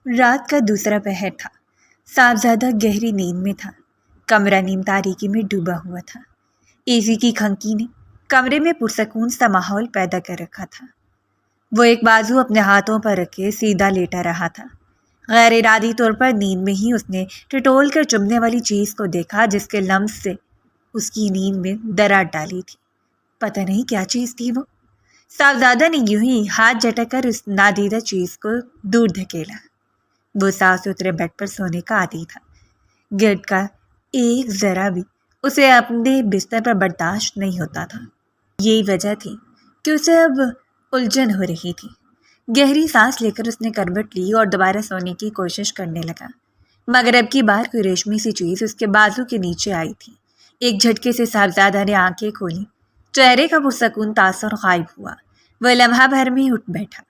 رات کا دوسرا پہر تھا۔ صاحبزادہ گہری نیند میں تھا۔ کمرہ نیم تاریکی میں ڈوبا ہوا تھا۔ اے سی کی کھنکی نے کمرے میں پرسکون سا ماحول پیدا کر رکھا تھا۔ وہ ایک بازو اپنے ہاتھوں پر رکھے سیدھا لیٹا رہا تھا۔ غیر ارادی طور پر نیند میں ہی اس نے ٹٹول کر چبھنے والی چیز کو دیکھا جس کے لمس سے اس کی نیند میں دراڑ ڈالی تھی۔ پتہ نہیں کیا چیز تھی وہ۔ صاحبزادہ نے یوں ہی ہاتھ جھٹک کر اس نادیدہ چیز کو دور دھکیلا۔ وہ صاف ستھرے بیڈ پر سونے کا عادی تھا۔ گرد کا ایک ذرا بھی اسے اپنے بستر پر برداشت نہیں ہوتا تھا۔ یہی وجہ تھی کہ اسے اب الجھن ہو رہی تھی۔ گہری سانس لے کر اس نے کروٹ لی اور دوبارہ سونے کی کوشش کرنے لگا، مگر اب کی بار کوئی ریشمی سی چیز اس کے بازو کے نیچے آئی تھی۔ ایک جھٹکے سے صاحبزادہ نے آنکھیں کھولی۔ چہرے کا پرسکون تاثر غائب ہوا۔ وہ لمحہ بھر میں اٹھ بیٹھا۔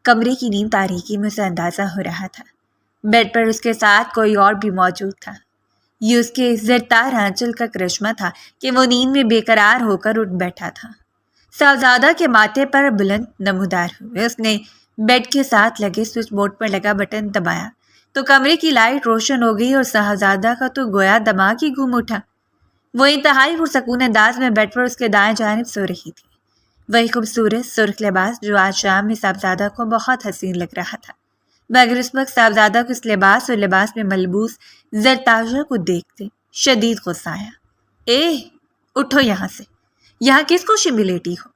کمرے کی نیم تاریکی میں اسے اندازہ ہو رہا تھا بیڈ پر اس کے ساتھ کوئی اور بھی موجود تھا۔ یہ اس کے زرتار آنچل کا کرشمہ تھا کہ وہ نیند میں بے قرار ہو کر اٹھ بیٹھا تھا۔ صاحبزادہ کے ماتھے پر بلند نمودار ہوئے اس نے بیڈ کے ساتھ لگے سوئچ بورڈ پر لگا بٹن دبایا تو کمرے کی لائٹ روشن ہو گئی اور صاحبزادہ کا تو گویا دماغ ہی گم اٹھا۔ وہ انتہائی پرسکون انداز میں بیڈ پر اس کے دائیں جانب سو رہی تھی۔ وہی خوبصورت سرخ لباس جو آج شام میں صاحبزادہ کو بہت حسین لگ رہا تھا، مگر اس وقت صاحبزادہ کو اس لباس اور لباس میں ملبوس زرتاشا کو دیکھتے شدید غصہ آیا۔ اٹھو یہاں سے، یہاں کس خوشی میں لیٹی ہو؟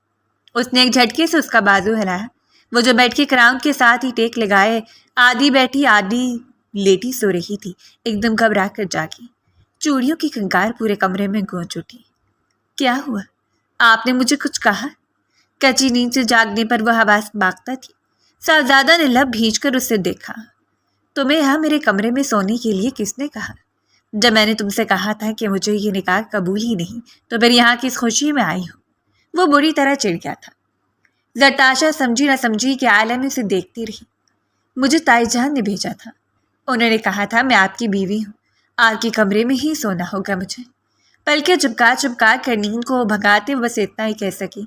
اس نے ایک جھٹکے سے اس کا بازو ہلایا۔ وہ جو بیڈ کے کراؤن کے ساتھ ہی ٹیک لگائے آدھی بیٹھی آدھی لیٹی سو رہی تھی، ایک دم گھبرا کر جاگی۔ چوڑیوں کی کھنکار پورے کمرے میں گونج اٹھی۔ کیا ہوا؟ آپ نے مجھے کچھ کہا؟ کچی نیند سے جاگنے پر وہ حواس باختہ تھی۔ صاحبزادہ نے لب بھیج کر اسے دیکھا۔ تمہیں یہاں میرے کمرے میں سونے کے لیے کس نے کہا؟ جب میں نے تم سے کہا تھا کہ مجھے یہ نکاح قبول ہی نہیں تو پھر یہاں کس خوشی میں آئی ہو؟ وہ بری طرح چڑ گیا تھا۔ زرتاشا سمجھی نہ سمجھی کہ عالم اسے دیکھتی رہی۔ مجھے تائی جان نے بھیجا تھا۔ انہوں نے کہا تھا میں آپ کی بیوی ہوں، آپ کے کمرے میں ہی سونا ہوگا مجھے۔ پلکیں چپکا کر نیند کو بھگاتے بس اتنا ہی کہہ سکی۔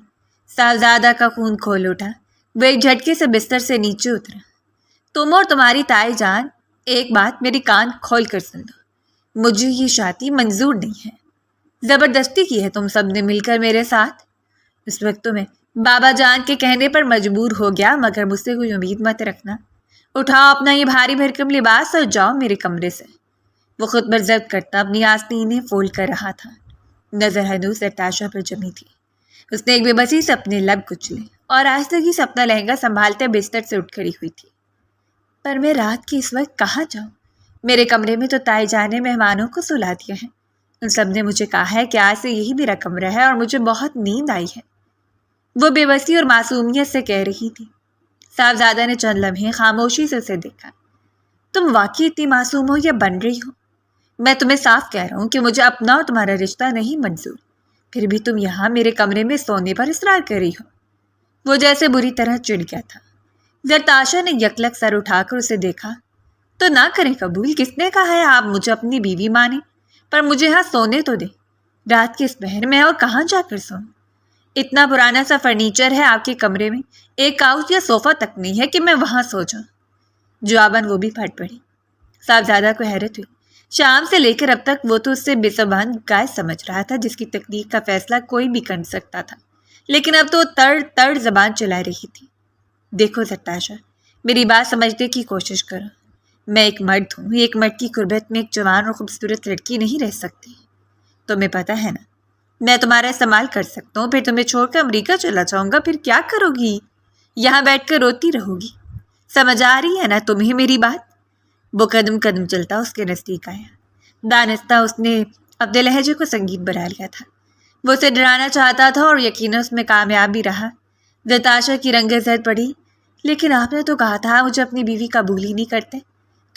صاحبزادہ کا خون کھول اٹھا۔ وہ ایک جھٹکے سے بستر سے نیچے اترا۔ تم اور تمہاری تائی جان، ایک بات میری کان کھول کر سن لو، مجھے یہ شادی منظور نہیں ہے۔ زبردستی کی ہے تم سب نے مل کر میرے ساتھ۔ اس وقت تو میں بابا جان کے کہنے پر مجبور ہو گیا، مگر مجھ سے کوئی امید مت رکھنا۔ اٹھاؤ اپنا یہ بھاری بھرکم لباس اور جاؤ میرے کمرے سے۔ وہ خود پر ضبط کرتا اپنی آستینیں فولڈ کر رہا تھا۔ نظر ہنوز زرتاشا پر جمی تھی۔ اس نے ایک بے بسی سے اپنے لب کچلے اور آہستگی سے اپنا لہنگا سنبھالتے بستر سے اٹھ کھڑی ہوئی تھی۔ پر میں رات کی اس وقت کہاں جاؤں؟ میرے کمرے میں تو تائی جان نے مہمانوں کو سلا دیا ہے۔ ان سب نے مجھے کہا ہے کہ آج سے یہی میرا کمرہ ہے اور مجھے بہت نیند آئی ہے۔ وہ بے بسی اور معصومیت سے کہہ رہی تھی۔ صاحبزادہ نے چند لمحے خاموشی سے اسے دیکھا۔ تم واقعی اتنی معصوم ہو یا بن رہی ہو؟ میں تمہیں صاف کہہ رہا ہوں کہ مجھے اپنا اور تمہارا رشتہ نہیں منظور، پھر بھی تم یہاں میرے کمرے میں سونے پر اصرار کر رہی ہو۔ وہ جیسے بری طرح چڑ گیا تھا۔ زرتاشا نے یکلک سر اٹھا کر اسے دیکھا۔ تو نہ کریں قبول، کس نے کہا ہے آپ مجھے اپنی بیوی مانیں؟ پر مجھے یہاں سونے تو دیں۔ رات کے اس پہر میں اور کہاں جا کر سوؤں؟ اتنا پرانا سا فرنیچر ہے آپ کے کمرے میں، ایک کاؤچ یا صوفہ تک نہیں ہے کہ میں وہاں سو جاؤں۔ جواباً وہ بھی پھٹ پڑی۔ صاحبزادہ کو حیرت ہوئی۔ شام سے لے کر اب تک وہ تو اس سے بے زبان گائے سمجھ رہا تھا جس کی تقدیر کا فیصلہ کوئی بھی کر سکتا تھا، لیکن اب تو تڑ زبان چلا رہی تھی۔ دیکھو زرتاشا، میری بات سمجھنے کی کوشش کرو۔ میں ایک مرد ہوں، ایک مرد کی قربت میں ایک جوان اور خوبصورت لڑکی نہیں رہ سکتی۔ تمہیں پتہ ہے نا، میں تمہارا استعمال کر سکتا ہوں، پھر تمہیں چھوڑ کر امریکہ چلا جاؤں گا، پھر کیا کرو گی؟ یہاں بیٹھ کر روتی رہو گی۔ سمجھ آ رہی ہے نا تمہیں میری بات؟ وہ قدم قدم چلتا اس کے نزدیک آیا۔ دانستہ اس نے اپنے لہجے کو سنگیت بنا لیا تھا۔ وہ اسے ڈرانا چاہتا تھا اور یقیناً اس میں کامیاب بھی رہا۔ زرتاشا کی رنگیں زرد پڑی۔ لیکن آپ نے تو کہا تھا مجھے اپنی بیوی قبول ہی نہیں کرتے،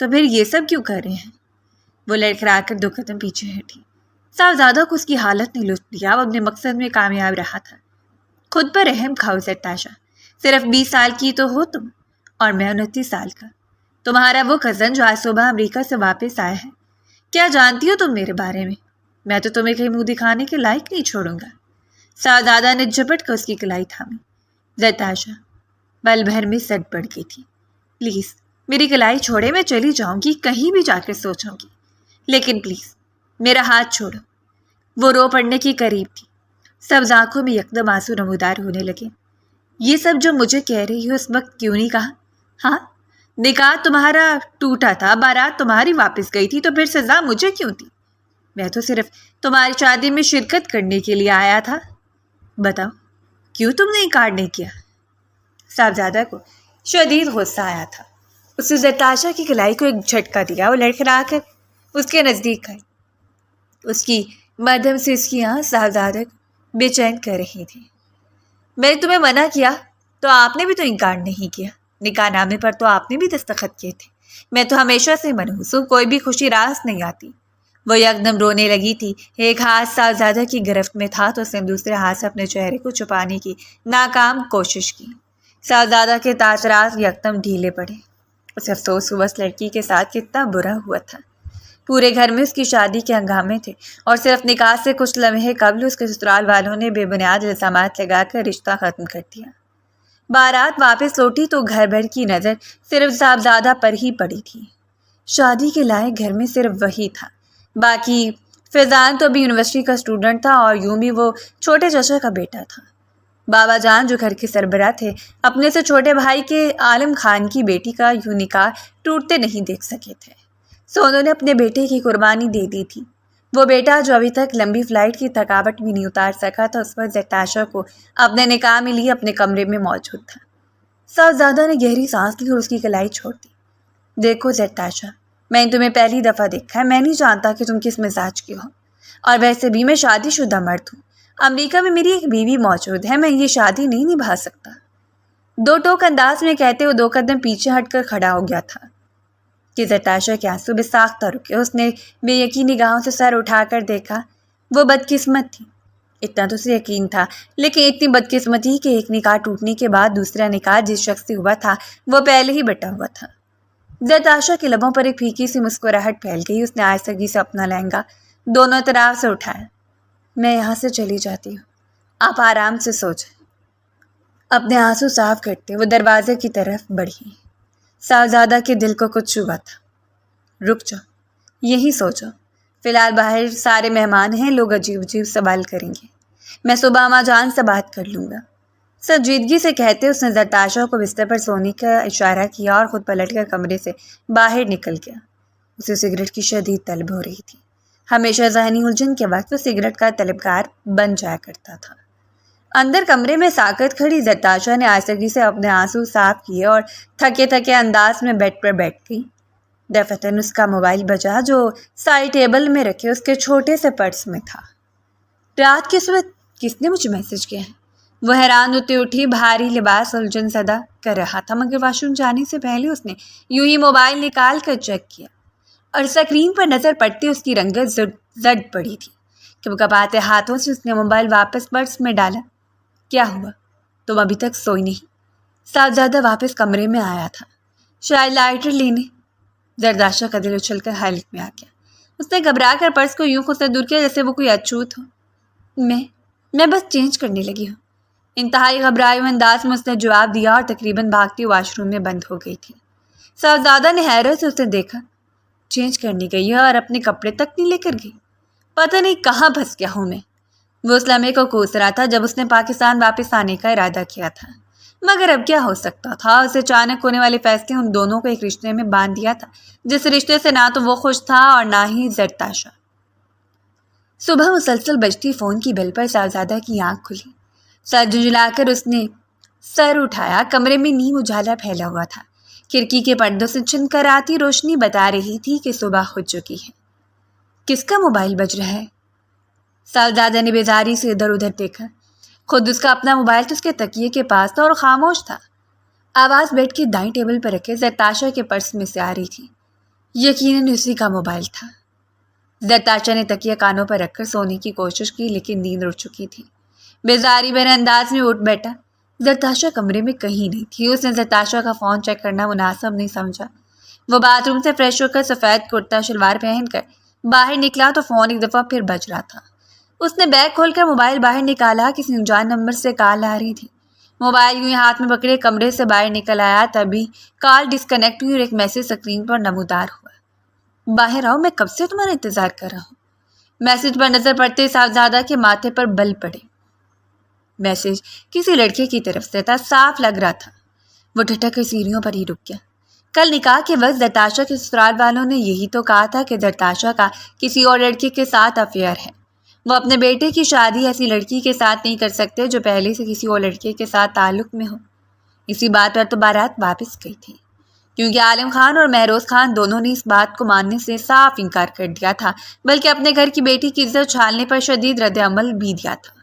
تو پھر یہ سب کیوں کر رہے ہیں؟ وہ لڑکھڑا کر 2 قدم پیچھے ہٹی۔ صاحبزادہ کو اس کی حالت نے لطف دیا۔ وہ اپنے مقصد میں کامیاب رہا تھا۔ خود پر رحم کھاؤ زرتاشا، صرف 20 سال کی تو ہو تم اور میں 29 سال کا۔ تمہارا وہ کزن جو آج صبح امریکہ سے واپس آیا ہے، کیا جانتی ہو تم میرے بارے میں؟ میں تو تمہیں کہیں منہ دکھانے کے لائق نہیں چھوڑوں گا۔ صاحبزادہ نے جھپٹ کر اس کی کلائی تھامی۔ زرتاشا پل بھر میں سٹ پڑ گئی تھی۔ پلیز میری کلائی چھوڑے، میں چلی جاؤں گی، کہیں بھی جا کر سوچوں گی، لیکن پلیز میرا ہاتھ چھوڑو۔ وہ رو پڑنے کی قریب تھی۔ سبز آنکھوں میں یکدم آنسو نمودار ہونے لگے۔ یہ سب جو مجھے کہہ رہی ہو اس وقت کیوں نہیں کہا؟ ہاں، نکاح تمہارا ٹوٹا تھا، بارات تمہاری واپس گئی تھی، تو پھر سزا مجھے کیوں تھی؟ میں تو صرف تمہاری شادی میں شرکت کرنے کے لیے آیا تھا۔ بتاؤ کیوں تم نے انکار نہیں کیا؟ صاحبزادہ کو شدید غصہ آیا تھا۔ اس نے زرتاشا کی کلائی کو ایک جھٹکا دیا اور لڑکھڑا کر اس کے نزدیک آئی۔ اس کی مدھم سے اس کی آنکھ صاحبزادہ کو بے چین کر رہی تھی۔ میں نے تمہیں منع کیا تو آپ نے بھی تو انکار نہیں کیا، نکاح نامے پر تو آپ نے بھی دستخط کیے تھے۔ میں تو ہمیشہ سے منحوس ہوں، کوئی بھی خوشی راس نہیں آتی۔ وہ یکدم رونے لگی تھی۔ ایک ہاتھ صاحبزادہ کی گرفت میں تھا تو اس نے دوسرے ہاتھ سے اپنے چہرے کو چھپانے کی ناکام کوشش کی۔ صاحبزادہ کے تاثرات یکدم ڈھیلے پڑے۔ اسے افسوس ہوا اس لڑکی کے ساتھ کتنا برا ہوا تھا۔ پورے گھر میں اس کی شادی کے ہنگامے تھے اور صرف نکاح سے کچھ لمحے قبل اس کے سسرال والوں نے بے بنیاد الزامات لگا کر رشتہ ختم کر دیا۔ بارات واپس لوٹی تو گھر بھر کی نظر صرف صاحبزادہ پر ہی پڑی تھی۔ شادی کے لائق گھر میں صرف وہی تھا، باقی فیضان تو ابھی یونیورسٹی کا اسٹوڈنٹ تھا اور یوں بھی وہ چھوٹے چچا کا بیٹا تھا۔ بابا جان جو گھر کے سربراہ تھے اپنے سے چھوٹے بھائی کے عالم خان کی بیٹی کا یوں نکاح ٹوٹتے نہیں دیکھ سکے تھے، سو انہوں نے اپنے بیٹے کی قربانی دے دی تھی۔ وہ بیٹا جو ابھی تک لمبی فلائٹ کی تھکاوٹ بھی نہیں اتار سکا تھا اس وقت زرتاشا کو اپنے نکاح میں لیے اپنے کمرے میں موجود تھا۔ صاحبزادہ نے گہری سانس لی اور اس کی کلائی چھوڑ دی۔ دیکھو زرتاشا، میں نے تمہیں پہلی دفعہ دیکھا ہے، میں نہیں جانتا کہ تم کس مزاج کی ہو، اور ویسے بھی میں شادی شدہ مرد ہوں۔ امریکہ میں میری ایک بیوی موجود ہے، میں یہ شادی نہیں نبھا سکتا۔ دو ٹوک انداز میں کہتے وہ 2 قدم پیچھے ہٹ کر کھڑا ہو گیا تھا کہ زرتاشا کے آنسو بے ساختہ رکے۔ اس نے بے یقین نگاہوں سے سر اٹھا کر دیکھا۔ وہ بدقسمت تھی، اتنا تو اسے یقین تھا، لیکن اتنی بدقسمتی کہ ایک نکاح ٹوٹنے کے بعد دوسرا نکاح جس شخص سے ہوا تھا وہ پہلے ہی بٹا ہوا تھا۔ زرتاشا کے لبوں پر ایک پھیکی سی مسکراہٹ پھیل گئی۔ اس نے آہستگی سے اپنا لہنگا دونوں طرف سے اٹھایا۔ میں یہاں سے چلی جاتی ہوں، آپ آرام سے سو جائیں۔ اپنے آنسو صاف کرتے وہ دروازے کی طرف بڑھی۔ صاحبزادہ کے دل کو کچھ چبھا تھا۔ رک جاؤ، یہی سو جاؤ، فی الحال باہر سارے مہمان ہیں، لوگ عجیب عجیب سوال کریں گے، میں صبح اماں جان سے بات کر لوں گا۔ سنجیدگی سے کہتے اس نے زرتاشا کو بستر پر سونے کا اشارہ کیا اور خود پلٹ کر کمرے سے باہر نکل گیا۔ اسے سگریٹ کی شدید طلب ہو رہی تھی۔ ہمیشہ ذہنی الجھن کے وقت وہ سگریٹ کا طلبگار بن جایا کرتا تھا۔ اندر کمرے میں ساکت کھڑی زرتاشا نے آہستگی سے اپنے آنسو صاف کیے اور تھکے تھکے انداز میں بیڈ پر بیٹھ گئی۔ دفتن اس کا موبائل بجا جو سائڈ ٹیبل میں رکھے اس کے چھوٹے سے پرس میں تھا۔ رات کے صبح کس نے مجھے میسج کیا ہے؟ وہ حیران ہوتے اٹھی۔ بھاری لباس الجھن زدہ کر رہا تھا، مگر واش روم جانے سے پہلے اس نے یوں ہی موبائل نکال کر چیک کیا اور اسکرین پر نظر پڑتی اس کی رنگت زد پڑی تھی کہ وہ کپاتے ہاتھوں سے اس نے موبائل واپس پرس میں ڈالا۔ کیا ہوا؟ تم ابھی تک سوئی نہیں؟ صاحبزادہ واپس کمرے میں آیا تھا، شاید لائٹر لینے۔ زرتاشا کا دل اچھل کر حالت میں آ گیا۔ اس نے گھبرا کر پرس کو یوں خود سے دور کیا جیسے وہ کوئی اچھوت ہو۔ میں بس چینج کرنے لگی ہوں، انتہائی گھبرائے ہوئے انداز میں اس نے جواب دیا اور تقریباً بھاگتی واش روم میں بند ہو گئی تھی۔ صاحبزادہ نے حیرت سے اسے دیکھا۔ چینج کرنے گئی ہے اور اپنے کپڑے تک نہیں لے کر گئی؟ پتہ نہیں کہاں پھنس گیا ہوں میں۔ وہ اس لمحے کو کوس رہا تھا جب اس نے پاکستان واپس آنے کا ارادہ کیا تھا، مگر اب کیا ہو سکتا تھا؟ اسے اچانک ہونے والے فیصلے ان دونوں کو ایک رشتے میں باندھ دیا تھا جس رشتے سے نہ تو وہ خوش تھا اور نہ ہی زرتاشا۔ صبح مسلسل بجتی فون کی بیل پر صاحبزادہ کی آنکھ کھلی۔ سر جھنجھلا کر اس نے سر اٹھایا۔ کمرے میں نیم اجالا پھیلا ہوا تھا۔ کھڑکی کے پردوں سے چھن کر آتی روشنی بتا رہی تھی کہ صبح ہو چکی ہے۔ کس کا موبائل بج رہا ہے؟ صاحبزادہ نے بیزاری سے ادھر ادھر دیکھا۔ خود اس کا اپنا موبائل تو اس کے تکیے کے پاس تھا اور خاموش تھا۔ آواز بیڈ کے دائیں ٹیبل پر رکھے زرتاشا کے پرس میں سے آ رہی تھی۔ یقیناً اسی کا موبائل تھا۔ زرتاشا نے تکیہ کانوں پر رکھ کر سونے کی کوشش کی لیکن نیند اڑ چکی تھی۔ بیزاری بھرے انداز میں اٹھ بیٹھا۔ زرتاشا کمرے میں کہیں نہیں تھی۔ اس نے زرتاشا کا فون چیک کرنا مناسب نہیں سمجھا۔ وہ باتھ روم سے فریش ہو کر سفید کرتا شلوار پہن کر باہر نکلا تو فون ایک دفعہ پھر بج رہا تھا۔ اس نے بیگ کھول کر موبائل باہر نکالا۔ کسی انجان نمبر سے کال آ رہی تھی۔ موبائل یوں ہی ہاتھ میں پکڑے کمرے سے باہر نکل آیا، تبھی کال ڈسکنیکٹ ہوئی اور ایک میسج اسکرین پر نمودار ہوا۔ باہر آؤ، میں کب سے تمہارا انتظار کر رہا ہوں۔ میسج پر نظر پڑتے صاحبزادہ کے ماتھے پر بل پڑے۔ میسج کسی لڑکے کی طرف سے تھا، صاف لگ رہا تھا۔ وہ ٹھٹک کر سیڑھیوں پر ہی رک گیا۔ کل نکاح کے وقت زرتاشا کے سسرال والوں نے یہی تو کہا تھا کہ زرتاشا کا کسی اور لڑکے کے ساتھ افیئر ہے۔ وہ اپنے بیٹے کی شادی ایسی لڑکی کے ساتھ نہیں کر سکتے جو پہلے سے کسی اور لڑکے کے ساتھ تعلق میں ہو۔ اسی بات پر تو بارات واپس گئی تھی، کیونکہ عالم خان اور مہروز خان دونوں نے اس بات کو ماننے سے صاف انکار کر دیا تھا، بلکہ اپنے گھر کی بیٹی کی عزت چھالنے پر شدید رد عمل بھی دیا تھا۔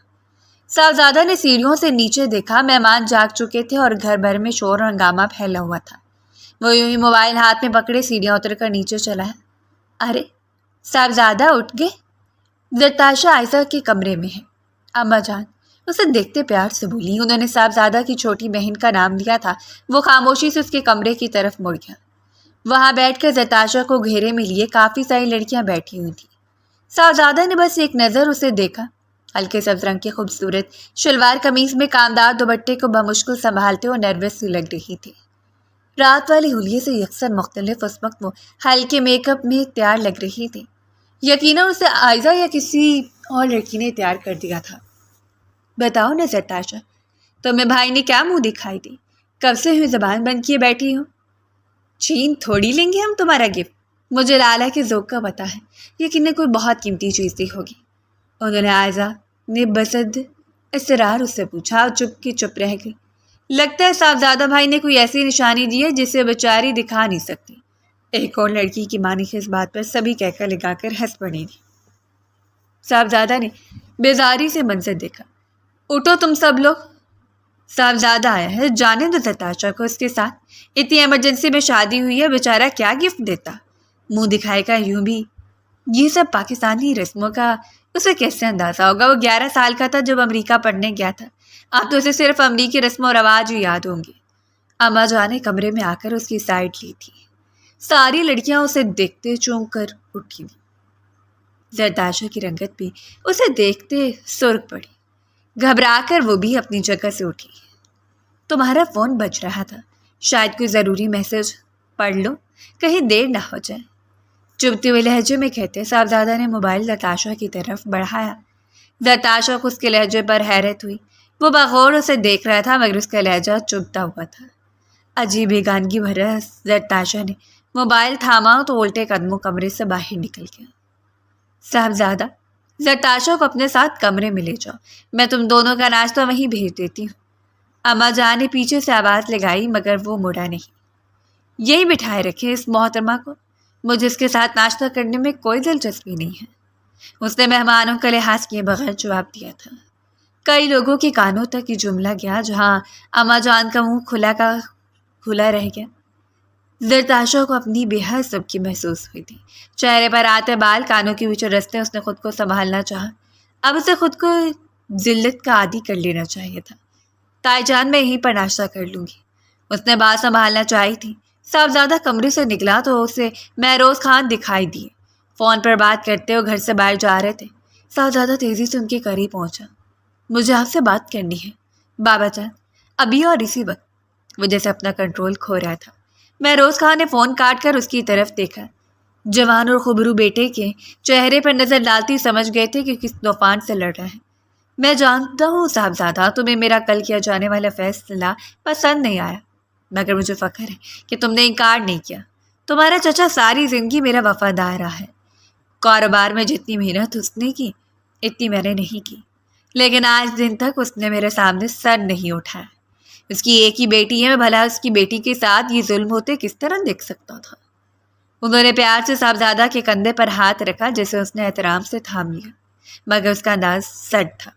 صاحبزادہ نے سیڑھیوں سے نیچے دیکھا، مہمان جاگ چکے تھے اور گھر بھر میں شور اور ہنگامہ پھیلا ہوا تھا۔ وہ یوں ہی موبائل ہاتھ میں پکڑے سیڑھیاں اتر کر نیچے چلا ہے۔ ارے صاحبزادہ اٹھ گئے؟ زرتاشا عائشہ کے کمرے میں ہے، اماں جان اسے دیکھتے پیار سے بولی۔ انہوں نے صاحبزادہ کی چھوٹی بہن کا نام لیا تھا۔ وہ خاموشی سے اس کے کمرے کی طرف مڑ گیا۔ وہاں بیٹھ کر زرتاشا کو گھیرے میں لیے کافی ساری لڑکیاں بیٹھی ہوئی تھیں۔ صاحبزادہ نے بس ایک نظر اسے دیکھا۔ ہلکے سبز رنگ کی خوبصورت شلوار قمیض میں کامدار دوپٹے کو بمشکل سنبھالتے ہوئے نروس سی لگ رہی تھی۔ رات والے حلیے سے یکسر مختلف اس وقت وہ ہلکے میک اپ میں تیار لگ رہی تھی۔ یقیناً اسے عائزہ یا کسی اور لڑکی نے تیار کر دیا تھا۔ بتاؤ نا زرتاشا، تمہیں بھائی نے کیا منہ دکھائی دی؟ کب سے ہوئی زبان بند کیے بیٹھی ہوں؟ چھین تھوڑی لیں گے ہم تمہارا گفٹ، مجھے لالا کے ذوق کا پتہ ہے، یقیناً کوئی بہت قیمتی چیز دی ہوگی۔ انہوں نے عائزہ نے بصد اصرار اس سے پوچھا اور چپ رہ گئی۔ لگتا ہے صاحبزادہ بھائی نے کوئی ایسی نشانی دی ہے جسے بیچاری دکھا نہیں سکتی۔ ایک اور لڑکی کی مانی کی اس بات پر سبھی کہکا لگا کر ہنس پڑی تھی۔ صاحبزادہ نے بیزاری سے منظر دیکھا۔ اٹھو تم سب لوگ، صاحبزادہ آیا ہے، جانے دو زرتاشا کو اس کے ساتھ، اتنی ایمرجنسی میں شادی ہوئی ہے، بیچارہ کیا گفٹ دیتا، منہ دکھائے گا یوں بھی۔ یہ سب پاکستانی رسموں کا اسے کیسے اندازہ ہوگا؟ وہ 11 سال کا تھا جب امریکہ پڑھنے گیا تھا، اب تو اسے صرف امریکی رسم و رواج ہی یاد ہوں گے۔ اماں جان نے کمرے میں آ کر اس کی سائڈ لی تھی۔ ساری لڑکیاں اسے دیکھتے چونک کر اٹھی ہوئی۔ زرتاشا کی رنگت بھی اسے دیکھتے سرخ پڑی۔ گھبرا کر وہ بھی اپنی جگہ سے اٹھی۔ تمہارا فون بج رہا تھا، شاید کوئی ضروری میسج پڑھ لو، کہیں دیر نہ ہو جائے، چبھتے ہوئے لہجے میں کہتے صاحبزادہ نے موبائل زرتاشا کی طرف بڑھایا۔ زرتاشا کو اس کے لہجے پر حیرت ہوئی۔ وہ بغور اسے دیکھ رہا تھا مگر اس کا لہجہ چبھتا ہوا تھا۔ عجیب بیگانگی بھرا زرتاشا نے موبائل تھاما تو الٹے قدموں کمرے سے باہر نکل گیا۔ صاحبزادہ، زرتاشا کو اپنے ساتھ کمرے میں لے جاؤ، میں تم دونوں کا ناشتہ وہیں بھیج دیتی ہوں۔ اماں جان نے پیچھے سے آواز لگائی مگر وہ مڑا نہیں۔ یہی بٹھائے رکھے اس محترمہ کو، مجھے اس کے ساتھ ناشتہ کرنے میں کوئی دلچسپی نہیں ہے، اس نے مہمانوں کا لحاظ کیے بغیر جواب دیا تھا۔ کئی لوگوں کے کانوں تک یہ جملہ گیا، جہاں اماں جان کا منہ کھلا رہ گیا۔ زرتاشا کو اپنی بے حد سبکی محسوس ہوئی تھی۔ چہرے پر آتے بال کانوں کے بیچ رستے اس نے خود کو سنبھالنا چاہا۔ اب اسے خود کو ذلت کا عادی کر لینا چاہیے تھا۔ تائی جان میں یہیں پر ناشتہ کر لوں گی، اس نے بات سنبھالنا چاہی تھی۔ صاحبزادہ کمرے سے نکلا تو اسے مہروز خان دکھائی دیے، فون پر بات کرتے ہوئے گھر سے باہر جا رہے تھے۔ صاحبزادہ تیزی سے ان کے قریب پہنچا۔ مجھے آپ سے بات کرنی ہے بابا جان، ابھی اور اسی وقت۔ وہ جیسے اپنا کنٹرول کھو رہا تھا۔ مہروز خان نے فون کاٹ کر اس کی طرف دیکھا۔ جوان اور خوبرو بیٹے کے چہرے پر نظر ڈالتی سمجھ گئے تھے کہ کس طوفان سے لڑ رہا ہے۔ میں جانتا ہوں صاحبزادہ، تمہیں میرا کل کیا جانے والا فیصلہ پسند نہیں آیا، مگر مجھے فخر ہے کہ تم نے انکار نہیں کیا۔ تمہارا چچا ساری زندگی میرا وفادار رہا ہے۔ کاروبار میں جتنی محنت اس نے کی اتنی میں نے نہیں کی، لیکن آج دن تک اس نے میرے سامنے سر نہیں اٹھایا۔ اس کی ایک ہی بیٹی ہے، میں بھلا اس کی بیٹی کے ساتھ یہ ظلم ہوتے کس طرح دیکھ سکتا تھا؟ انہوں نے پیار سے صاحبزادہ کے کندھے پر ہاتھ رکھا جسے اس نے احترام سے تھام لیا، مگر اس کا انداز سرد تھا۔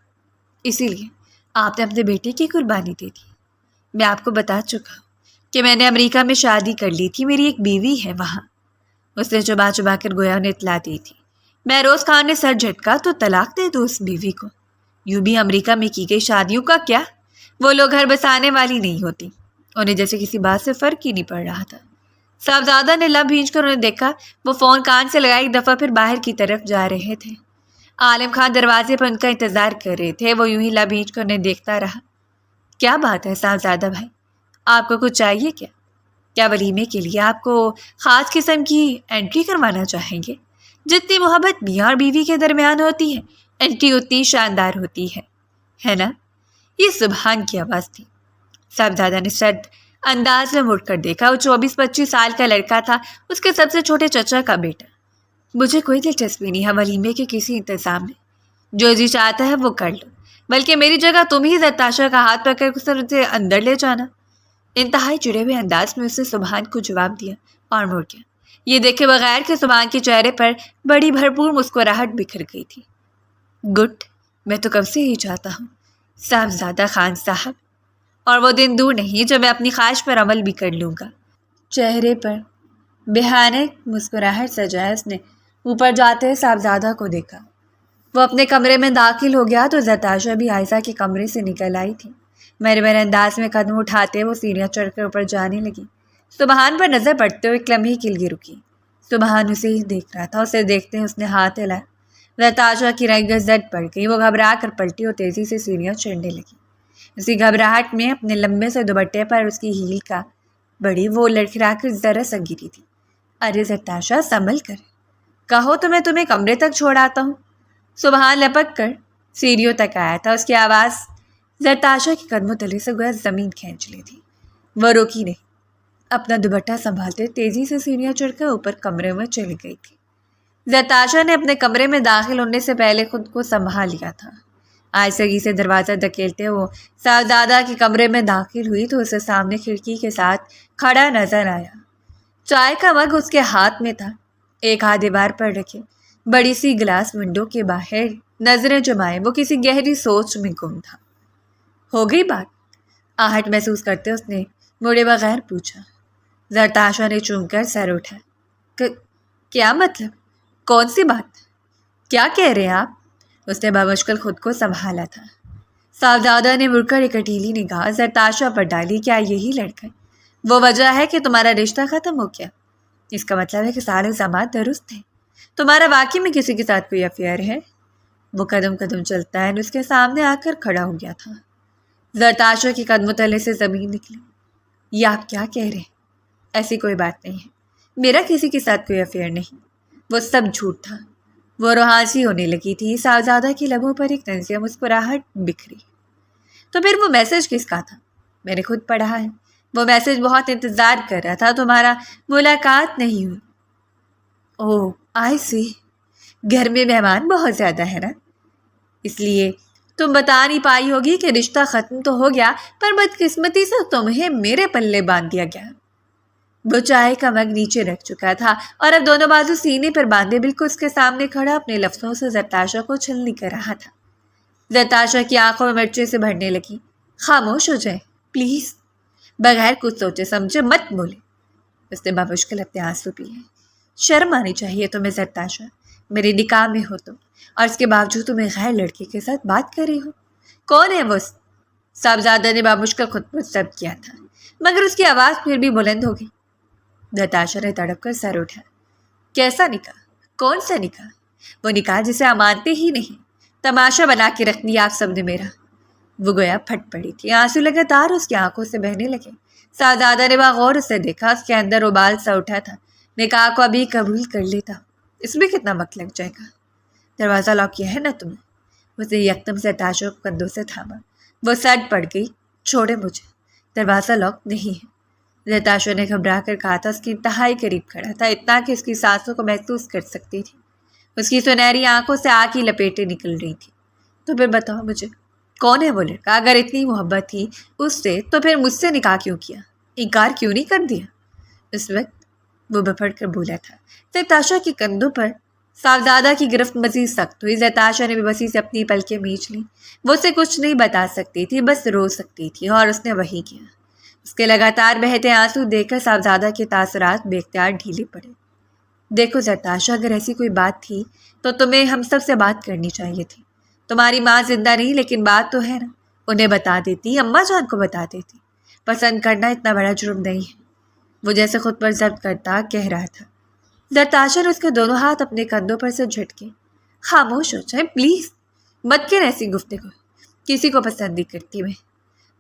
اسی لیے آپ نے اپنے بیٹے کی قربانی دی تھی۔ میں آپ کو بتا چکا کہ میں نے امریکہ میں شادی کر لی تھی، میری ایک بیوی ہے وہاں، اس نے چبا کر گویا انہیں اطلاع دی تھی۔ مہروز خان نے سر جھٹکا۔ تو طلاق دے دو اس بیوی کو، یوں بھی امریکہ میں کی گئی شادیوں کا کیا؟ وہ لوگ گھر بسانے والی نہیں ہوتی، انہیں جیسے کسی بات سے فرق ہی نہیں پڑ رہا تھا۔ صاحبزادہ نے لب بھینچ کر انہیں دیکھا۔ وہ فون کان سے لگا ایک دفعہ پھر باہر کی طرف جا رہے تھے۔ عالم خان دروازے پر ان کا انتظار کر رہے تھے۔ وہ یوں ہی لب بھینچ کر انہیں دیکھتا رہا۔ کیا بات ہے صاحبزادہ بھائی، آپ کو کچھ چاہیے کیا؟ کیا ولیمے کے لیے آپ کو خاص قسم کی انٹری کروانا چاہیں گے؟ جتنی محبت میاں اور بیوی کے درمیان ہوتی ہے، انٹری اتنی شاندار ہوتی ہے نا؟ یہ سبحان کی آواز تھی۔ صاحبزادہ نے سرد انداز میں مڑ کر دیکھا۔ وہ 24-25 سال کا لڑکا تھا، اس کے سب سے چھوٹے چچا کا بیٹا۔ مجھے کوئی دلچسپی نہیں ہے ولیمے کے کسی انتظام میں، جو جی چاہتا ہے وہ کر لو، بلکہ میری جگہ تم ہی زرتاشا کا ہاتھ پکڑ کر اسے اندر لے جانا۔ انتہائی چڑے ہوئے انداز میں اس نے سبحان کو جواب دیا اور مڑ گیا۔ یہ دیکھے بغیر کہ سبحان کے چہرے پر بڑی بھرپور مسکراہٹ بکھر گئی تھی۔ گڈ، میں تو کب سے ہی چاہتا ہوں صاحبزادہ خان صاحب، اور وہ دن دور نہیں جب میں اپنی خواہش پر عمل بھی کر لوں گا۔ چہرے پر بھیانک مسکراہٹ سجائے اس نے اوپر جاتے صاحبزادہ کو دیکھا۔ وہ اپنے کمرے میں داخل ہو گیا تو زرتاشا بھی عائشہ کے کمرے سے نکل آئی تھی۔ میرے انداز میں قدم اٹھاتے وہ سیڑھیاں چڑھ کر اوپر جانے لگی۔ سبحان پر نظر پڑتے ہوئے ایک لمحے کے لیے رکی۔ سبحان اسے ہی دیکھ رہا تھا۔ اسے دیکھتے ہیں اس نے ہاتھ ہلایا۔ زرتاشا کی رنگت زرد پڑ گئی۔ وہ گھبرا کر پلٹی اور تیزی سے سیڑھیاں چڑھنے لگی۔ اسی گھبراہٹ میں اپنے لمبے سے دوپٹے پر اس کی ہیل کا بڑی وہ لڑکھڑا کر ذرا سا گری تھی۔ ارے زرتاشا سنبھل کر، کہو تو میں تمہیں کمرے تک چھوڑ آتا ہوں۔ سبحان لپک کر سیڑھیوں تک آیا تھا۔ اس کی آواز زرتاشا کے قدموں تلے سے گویا زمین کھینچ لی تھی۔ وہ روکی نہیں، اپنا دوپٹہ سنبھالتے تیزی سے سیڑھیاں چڑھ کر اوپر کمرے میں چلی گئی تھی۔ زرتاشا نے اپنے کمرے میں داخل ہونے سے پہلے خود کو سنبھال لیا تھا۔ آہستگی سے دروازہ دھکیلتے وہ صاحبزادہ کے کمرے میں داخل ہوئی تو اسے سامنے کھڑکی کے ساتھ کھڑا نظر آیا۔ چائے کا مگ اس کے ہاتھ میں تھا، ایک ہاتھ دیوار پر رکھے بڑی سی گلاس ونڈو کے باہر نظریں جمائے وہ کسی گہری سوچ میں گم تھا۔ ہو گئی بات؟ آہٹ محسوس کرتے اس نے مڑے بغیر پوچھا۔ زرتاشا نے چونک کر سر اٹھا۔ کیا مطلب؟ کون سی بات؟ کیا کہہ رہے ہیں آپ؟ اس نے بمشکل خود کو سنبھالا تھا۔ صاحبزادہ نے مڑ کر ایک اٹیلی نگاہ زرتاشا پر ڈالی۔ کیا یہی لڑکا وہ وجہ ہے کہ تمہارا رشتہ ختم ہو گیا؟ اس کا مطلب ہے کہ سارے الزامات درست ہیں، تمہارا واقعی میں کسی کے ساتھ کوئی افیئر ہے؟ وہ قدم قدم چلتا ہے اس کے سامنے آ کر کھڑا ہو گیا تھا۔ زرتاشا کے قدموں تلے سے زمین نکلی۔ یہ آپ کیا کہہ رہے ہیں؟ ایسی کوئی بات نہیں ہے، میرا کسی کے ساتھ کوئی افیئر نہیں، وہ سب جھوٹ تھا۔ وہ روحانسی ہونے لگی تھی۔ صاحبزادہ کی لبوں پر ایک طنزیہ مسکراہٹ بکھری۔ تو پھر وہ میسج کس کا تھا؟ میں نے خود پڑھا ہے، وہ میسج بہت انتظار کر رہا تھا، تمہارا ملاقات نہیں ہوئی۔ اوہ آئی سی، گھر میں مہمان بہت زیادہ ہے نا، اس لیے تم بتا نہیں پائی ہوگی کہ رشتہ ختم تو ہو گیا، پر بدقسمتی سے تمہیں میرے پلے باندھ دیا گیا۔ وہ چائے کا مگ نیچے رکھ چکا تھا اور اب دونوں بازو سینے پر باندھے بالکل اس کے سامنے کھڑا اپنے لفظوں سے زرتاشا کو چھلنی کر رہا تھا۔ زرتاشا کی آنکھوں میں مرچیں سے بھرنے لگی۔ خاموش ہو جائے پلیز، بغیر کچھ سوچے سمجھے مت بولے۔ اس نے بمشکل اپنے آنسو پیے۔ شرم آنی چاہیے تمہیں زرتاشا، میرے نکاح میں ہو تم، اور اس کے باوجود تمہیں غیر لڑکے کے ساتھ بات کر رہی ہو۔ کون ہے وہ؟ صاحبزادہ نے بمشکل خود پر ضبط کیا تھا، مگر اس کی آواز پھر بھی بلند ہو گئی۔ زرتاشا نے تڑپ کر سر اٹھا۔ کیسا نکاح؟ کون سا نکاح؟ وہ نکاح جسے آپ مانتے ہی نہیں، تماشا بنا کے رکھ دیا آپ سب نے میرا۔ وہ گویا پھٹ پڑی تھی، آنسو لگاتار اس کی آنکھوں سے بہنے لگے۔ صاحبزادہ نے باغور اسے دیکھا، اس کے اندر ابال سا اٹھا تھا۔ نکاح کو ابھی قبول کر لیتا، اس میں کتنا وقت لگ جائے گا؟ دروازہ لاک کیا ہے نا تم نے؟ اس نے یکدم زرتاشا کو کندھوں سے تھاما۔ وہ سٹ پڑ گئی۔ چھوڑے مجھے، دروازہ لاک نہیں ہے۔ زرتاشا نے گھبرا کر کہا تھا۔ اس کی انتہائی قریب کھڑا تھا، اتنا کہ اس کی سانسوں کو محسوس کر سکتی تھی۔ اس کی سنہری آنکھوں سے آگ کی لپیٹیں نکل رہی تھی۔ تو پھر بتاؤ مجھے، کون ہے وہ لڑکا؟ اگر اتنی محبت تھی اس سے تو پھر مجھ سے نکاح کیوں کیا؟ انکار کیوں نہیں کر دیا؟ اس وقت وہ بپھڑ کر بولا تھا۔ زرتاشا کے کندھوں پر صاحبزادہ کی گرفت مزید سخت ہوئی۔ زرتاشا نے بے بسی سے اپنی پلکیں مینچ لیں۔ وہ اسے کچھ نہیں بتا سکتی تھی، بس رو سکتی تھی، اور اس نے وہی کیا۔ اس کے لگاتار بہتے آنسو دیکھ کر صاحبزادہ کے تاثرات بے اختیار ڈھیلے پڑے۔ دیکھو زرتاشا، اگر ایسی کوئی بات تھی تو تمہیں ہم سب سے بات کرنی چاہیے تھی۔ تمہاری ماں زندہ نہیں، لیکن بات تو ہے نا، انہیں بتا دیتی، اماں جان کو بتا دیتی۔ پسند کرنا اتنا بڑا جرم نہیں ہے، وہ جیسے خود پر ضبط کرتا کہہ رہا تھا۔ زرتاشا نے اس کے دونوں ہاتھ اپنے کندھوں پر سے جھٹکے۔ خاموش ہو جائے پلیز، مت کر ایسی گفتگو، کسی کو پسند نہیں کرتی میں۔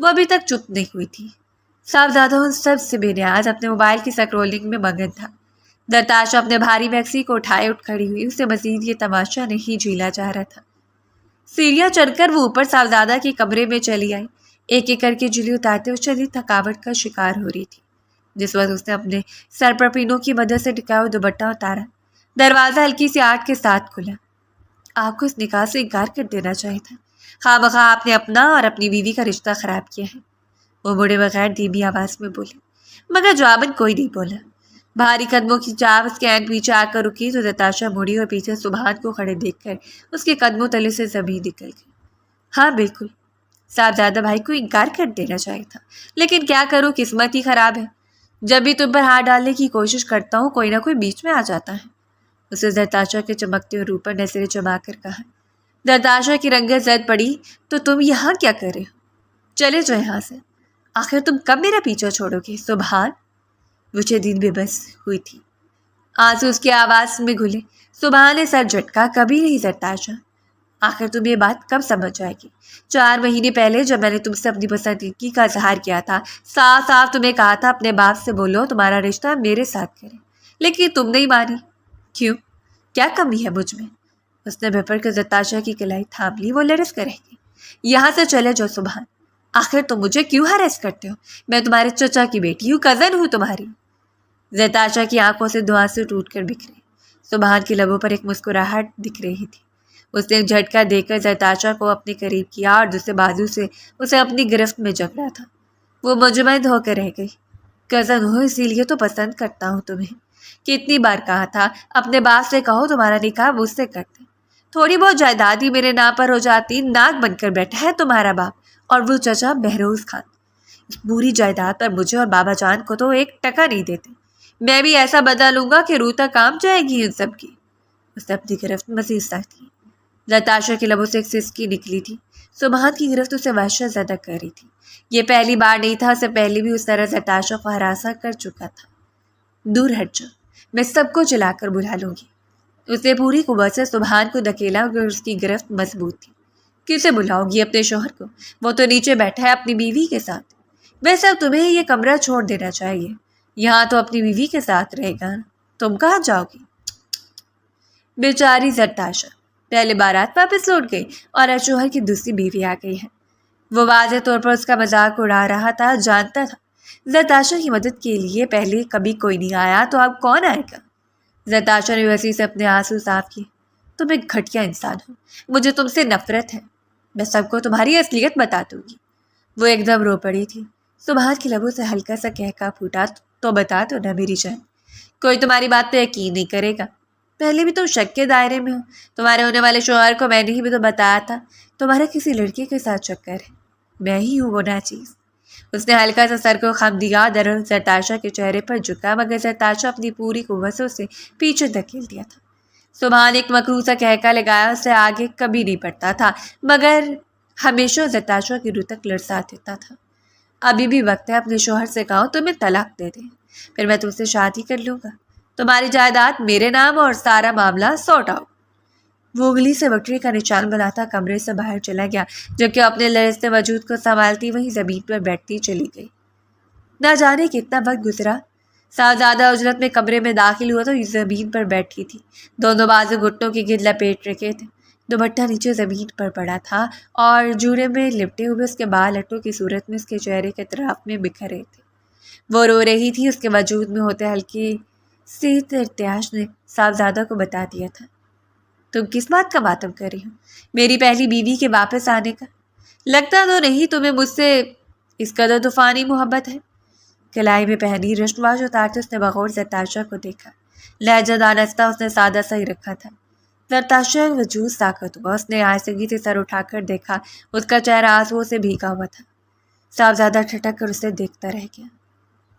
وہ ابھی تک چپ نہیں ہوئی تھی۔ صاحبزادہ ان سب سے بے نیاز اپنے موبائل کی سکرولنگ میں مگن تھا۔ درتاشا اپنے بھاری میکسی کو اٹھائے اٹھ کھڑی ہوئی، اسے مزید یہ تماشا نہیں جھیلا جا رہا تھا۔ سیڑھیاں چڑھ کر وہ اوپر صاحبزادہ کے کمرے میں چلی آئی، ایک ایک کر کے جلی اتارتے ہوئے شدید تھکاوٹ کا شکار ہو رہی تھی۔ جس وقت اس نے اپنے سر پر پینوں کی مدد سے ٹکایا ہوا دوپٹہ اتارا، دروازہ ہلکی سی آہٹ کے ساتھ کھلا۔ آپ کو اس نکاح سے انکار کر دینا چاہیے تھا، خواہ بخواہ آپ نے اپنا اور اپنی بیوی کا رشتہ خراب کیا ہے، وہ بڑے بغیر دھیمی آواز میں بولی، مگر جواباً کوئی نہیں بولا۔ بھاری قدموں کی چاپ اس کے عین پیچھے آ کر رکی تو نتاشا مڑی اور پیچھے سبحان کو کھڑے دیکھ کر اس کے قدموں تلے سے زمین نکل گئی۔ ہاں بالکل، صاحبزادہ بھائی کو انکار کر دینا چاہیے تھا، لیکن کیا کروں، قسمت ہی خراب ہے۔ جب بھی تم پر ہاتھ ڈالنے کی کوشش کرتا ہوں کوئی نہ کوئی بیچ میں آ جاتا ہے، اسے زرتاشا کے چمکتے اور اوپر نظریں جما کر کہا۔ زرتاشا کی رنگت زرد پڑی، تو تم یہاں کیا کر رہے ہو؟ چلے جاؤ یہاں سے، آخر تم کب میرا پیچھا چھوڑو گے؟ سبحان، وہ شدید بے بس ہوئی تھی، آنسو اس کی آواز میں گھلے۔ سبحان نے سر جھٹکا، کبھی نہیں زرتاشا، آخر تم یہ بات کب سمجھ جائے گی؟ 4 مہینے پہلے جب میں نے تم سے اپنی پسندیدگی کا اظہار کیا تھا، صاف صاف تمہیں کہا تھا اپنے باپ سے بولو تمہارا رشتہ میرے ساتھ کرے، لیکن تم نہیں مانی۔ کیوں؟ کیا کمی ہے مجھ میں؟ اس نے بھپڑ کر زرتاشا کی کلائی تھام لی، وہ لرز کر رہ گئی۔ یہاں سے چلے جاؤ سبحان، آخر تم مجھے کیوں ہراس کرتے ہو؟ میں تمہارے چچا کی بیٹی ہوں، کزن ہوں تمہاری۔ زرتاشا کی آنکھوں سے دعا سے ٹوٹ کر بکھرے، سبحان کی لبوں پر ایک مسکراہٹ دکھ رہی تھی۔ اس نے ایک جھٹکا دے کر زرتاشا کو اپنے قریب کیا اور دوسرے بازو سے اسے اپنی گرفت میں جکڑا تھا۔ وہ مجمد ہو کر رہ گئی۔ کزن ہو اسی لیے تو پسند کرتا ہوں تمہیں، کتنی بار کہا تھا اپنے باپ سے کہو تمہارا نکاح مجھ سے کرتے، تھوڑی بہت جائیداد ہی میرے نام پر ہو جاتی، ناک بن کر بیٹھا ہے تمہارا باپ اور وہ چچا بہروز خان، اس پوری جائیداد پر مجھے اور بابا جان کو تو 1 ٹکا نہیں دیتے۔ میں بھی ایسا بدلا لوں گا کہ روح تک کام جائے گی ان سب کی۔ اس نے اپنی گرفت مزید سخت کی۔ زرتاشا کی لبوں سے ایک سسکی نکلی تھی، سبحان کی گرفت اسے وحشت زدہ کر رہی تھی۔ یہ پہلی بار نہیں تھا، اسے پہلے بھی اس طرح زرتاشا کو ہراساں کر چکا تھا۔ دور ہٹ جاؤ، میں سب کو چلا کر بلا لوں گی۔ اس نے پوری قوت سے سبحان کو دھکیلا اور اس کی گرفت مضبوط تھی۔ کسے بلاؤ گی؟ اپنے شوہر کو، وہ تو نیچے بیٹھا ہے اپنی بیوی کے ساتھ۔ ویسے اب تمہیں یہ کمرہ چھوڑ دینا چاہیے، یہاں تو اپنی بیوی کے ساتھ رہے گا، تم کہاں جاؤ گی؟ بیچاری زرتاشا پہلے بارات واپس لوٹ گئی اور اب شوہر کی دوسری بیوی آ گئی ہے۔ وہ واضح طور پر اس کا مذاق اڑا رہا تھا، جانتا تھا زرتاشا کی مدد کے لیے پہلے کبھی کوئی نہیں آیا تو اب کون آئے گا۔ زرتاشا نے وسیع سے اپنے آنسو صاف کیے۔ تم ایک گھٹیا انسان ہو، مجھے تم سے نفرت ہے، میں سب کو تمہاری اصلیت بتا دوں گی۔ وہ ایک دم رو پڑی تھی۔ سبحان کی لبوں سے ہلکا سا کہکا پھوٹا، تو بتا دو نا میری جان، کوئی تمہاری بات پہ یقین نہیں کرے گا۔ پہلے بھی تم شک کے دائرے میں ہو، تمہارے ہونے والے شوہر کو میں نے بھی تو بتایا تھا تمہارا کسی لڑکے کے ساتھ چکر ہے، میں ہی ہوں وہ ناچیز۔ اس نے ہلکا سا سر کو خم دیا، درد زرتاشا کے چہرے پر جھکا، مگر زرتاشا اپنی پوری قوت سے اسے پیچھے دھکیل دیا تھا۔ سبحان ایک مکروہ سا کہکا لگایا، اسے آگے کبھی نہیں پڑتا تھا، مگر ہمیشہ زرتاشا کی روح تک لرزا دیتا تھا۔ ابھی بھی وقت ہے، اپنے شوہر سے کہو تمہیں طلاق دے دیں، پھر میں تم سے شادی کر لوں گا، تمہاری جائیداد میرے نام اور سارا معاملہ سارٹ آؤٹ۔ وہ انگلی سے بکری کا نشان بناتا کمرے سے باہر چلا گیا، جبکہ اپنے لرزتے وجود کو سنبھالتی وہیں زمین پر بیٹھتی چلی گئی۔ نہ جانے کتنا وقت گزرا، صاحبزادہ اجرت میں کمرے میں داخل ہوا تو یہ زمین پر بیٹھی تھی، دونوں بازو گھٹنوں کی گرد لپیٹ رکھے تھے، دوپٹہ نیچے زمین پر پڑا تھا اور جوڑے میں لپٹے ہوئے اس کے بال ہٹوں کی صورت میں اس کے چہرے کے اطراف میں بکھر رہے تھے۔ وہ رو رہی تھی، اس کے وجود میں ہوتے ہلکی سی ارتعاش نے صاحبزادہ کو بتا دیا تھا۔ تم کس بات کا ماتم کر رہی ہو؟ میری پہلی بیوی کے واپس آنے کا؟ لگتا تو نہیں تمہیں مجھ سے اس قدر طوفانی محبت ہے۔ کلائی میں پہنی رشتواش اتارتے اس نے بغور زرتاشا کو دیکھا، لہجہ دانستہ اس نے سادہ سا ہی رکھا تھا۔ زرتاشا وجود ساکت ہوا، اس نے آہستگی سے سر اٹھا کر دیکھا، اس کا چہرہ آنسوؤں سے بھیگا ہوا تھا۔ صاحبزادہ ٹھٹک کر اسے دیکھتا رہ گیا۔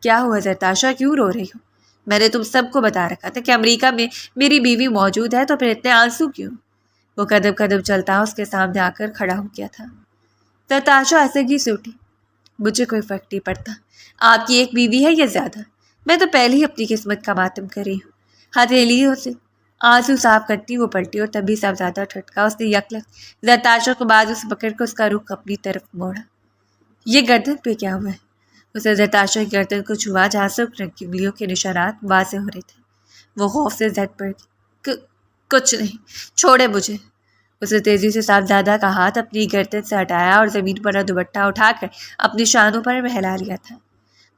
کیا ہوا زرتاشا، کیوں رو رہی ہو؟ میں نے تم سب کو بتا رکھا تھا کہ امریکہ میں میری بیوی موجود ہے، تو پھر اتنے آنسو کیوں؟ وہ قدم قدم چلتا اس کے سامنے آ کر کھڑا ہو گیا تھا۔ زرتاشا آہستگی سے اٹھی۔ مجھے کوئی فرق نہیں پڑتا آپ کی ایک بیوی ہے یا زیادہ، میں تو پہلے ہی اپنی قسمت کا ماتم کر رہی ہوں۔ ہتھیلیوں سے آنسو صاف کرتی وہ پلٹی اور تبھی صاحبزادہ ٹھٹکا، اس نے یکلک زرتاشا کو بازو سے پکڑ کر اس کا رخ اپنی طرف موڑا۔ یہ گردن پہ کیا ہوا ہے؟ اسے زرتاشا کی گردن کو چھوا جہاں سرخ رنگ کی انگلیوں کے نشانات واضح ہو رہے تھے۔ وہ خوف سے زد پڑ گئی۔ کچھ نہیں، چھوڑے مجھے۔ اسے تیزی سے صاحبزادہ کا ہاتھ اپنی گردن سے ہٹایا اور زمین پر دوپٹہ اٹھا کر اپنی شانوں پر پھیلا لیا تھا۔